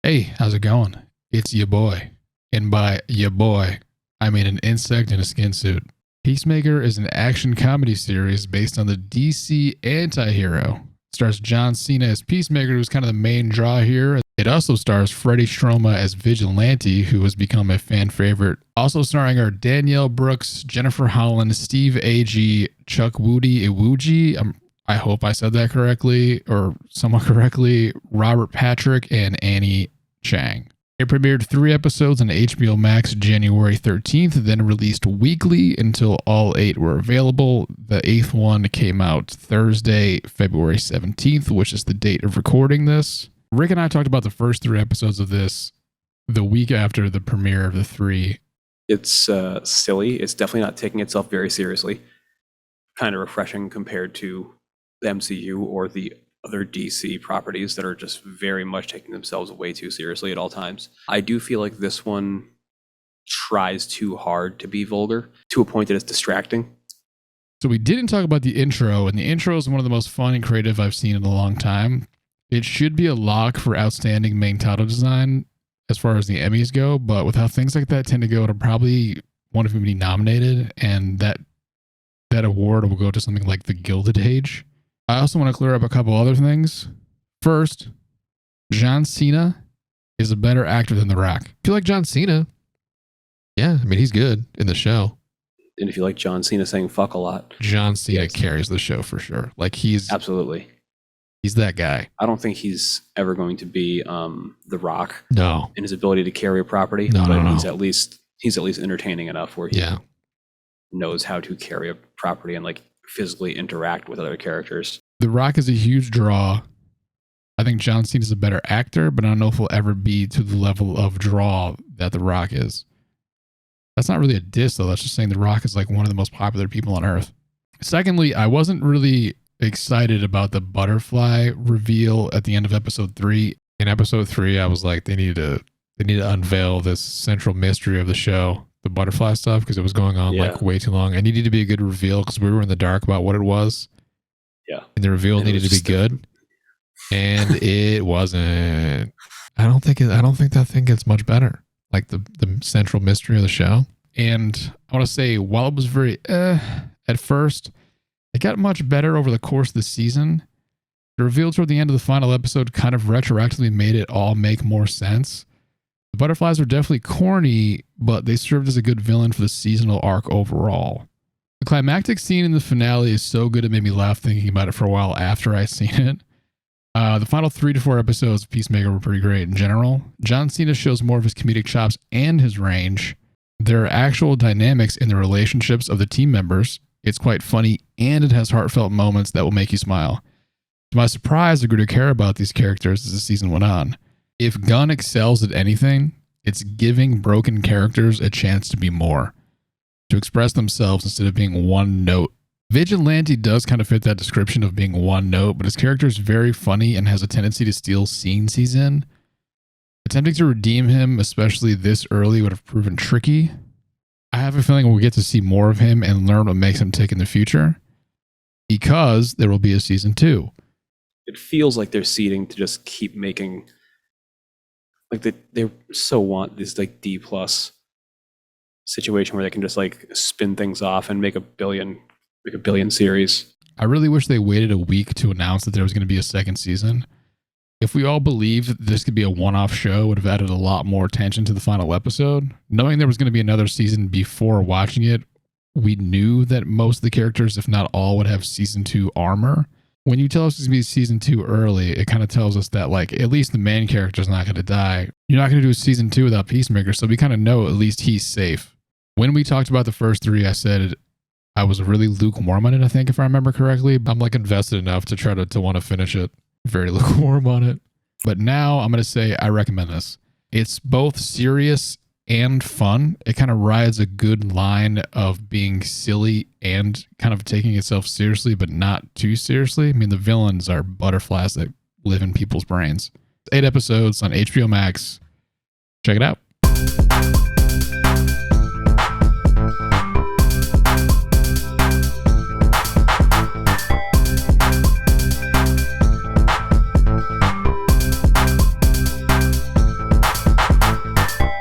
Hey, how's it going? It's your boy. And by your boy, I mean an insect in a skin suit. Peacemaker is an action comedy series based on the DC anti-hero. It stars John Cena as Peacemaker, who's kind of the main draw here. It also stars Freddie Stroma as Vigilante, who has become a fan favorite. Also starring are Danielle Brooks, Jennifer Holland, Steve Agee, Chuck Woody Iwuji, I hope I said that correctly or somewhat correctly, Robert Patrick, and Annie Chang. It premiered 3 episodes on HBO Max January 13th, then released weekly until all 8 were available. The 8th one came out Thursday, February 17th, which is the date of recording this. Rick and I talked about the first 3 episodes of this the week after the premiere of the 3. It's silly. It's definitely not taking itself very seriously. Kind of refreshing compared to the MCU or the other DC properties that are just very much taking themselves way too seriously at all times. I do feel like this one tries too hard to be vulgar to a point that it's distracting. So we didn't talk about the intro, and the intro is one of the most fun and creative I've seen in a long time. It should be a lock for outstanding main title design as far as the Emmys go, but with how things like that tend to go, it'll probably won't even be nominated, and that award will go to something like the Gilded Age. I also want to clear up a couple other things. First, John Cena is a better actor than The Rock. If you like John Cena, yeah, I mean, he's good in the show. And if you like John Cena saying fuck a lot, John Cena carries the show for sure. Like he's that guy. I don't think he's ever going to be The Rock. No. In his ability to carry a property. No. He's at least entertaining enough where he knows how to carry a property and like physically interact with other characters. The Rock is a huge draw. I think John Cena is a better actor, but I don't know if he'll ever be to the level of draw that The Rock is. That's not really a diss, though. That's just saying The Rock is like one of the most popular people on earth. Secondly, I wasn't really excited about the butterfly reveal at the end of episode 3. In episode 3, I was like, they need to unveil this central mystery of the show, the butterfly stuff, because it was going on like way too long. It needed to be a good reveal because we were in the dark about what it was. Yeah. And the reveal needed to be good. And it wasn't. I don't think that thing gets much better. Like the central mystery of the show. And I want to say, while it was very at first, it got much better over the course of the season. The reveal toward the end of the final episode kind of retroactively made it all make more sense. The butterflies were definitely corny, but they served as a good villain for the seasonal arc overall. The climactic scene in the finale is so good it made me laugh thinking about it for a while after I seen it. The final 3 to 4 episodes of Peacemaker were pretty great in general. John Cena shows more of his comedic chops and his range. There are actual dynamics in the relationships of the team members. It's quite funny, and it has heartfelt moments that will make you smile. To my surprise, I grew to care about these characters as the season went on. If Gunn excels at anything, it's giving broken characters a chance to be more, to express themselves instead of being one note. Vigilante does kind of fit that description of being one note, but his character is very funny and has a tendency to steal scenes he's in. Attempting to redeem him, especially this early, would have proven tricky. I have a feeling we'll get to see more of him and learn what makes him tick in the future, because there will be a season 2. It feels like they're seeding to just keep making, like they so want this like D+ situation where they can just like spin things off and make a billion series. I really wish they waited a week to announce that there was going to be a second season. If we all believed that this could be a one-off show, it would have added a lot more attention to the final episode. Knowing there was going to be another season before watching it, we knew that most of the characters, if not all, would have season 2 armor. When you tell us it's going to be season 2 early, it kind of tells us that like at least the main character's not going to die. You're not going to do season 2 without Peacemaker, so we kind of know at least he's safe. When we talked about the first 3, I said I was really lukewarm on it, I think, if I remember correctly. I'm like invested enough to try to want to finish it. Very lukewarm on it. But now I'm going to say I recommend this. It's both serious and fun. It kind of rides a good line of being silly and kind of taking itself seriously, but not too seriously. I mean, the villains are butterflies that live in people's brains. 8 episodes on HBO Max. Check it out.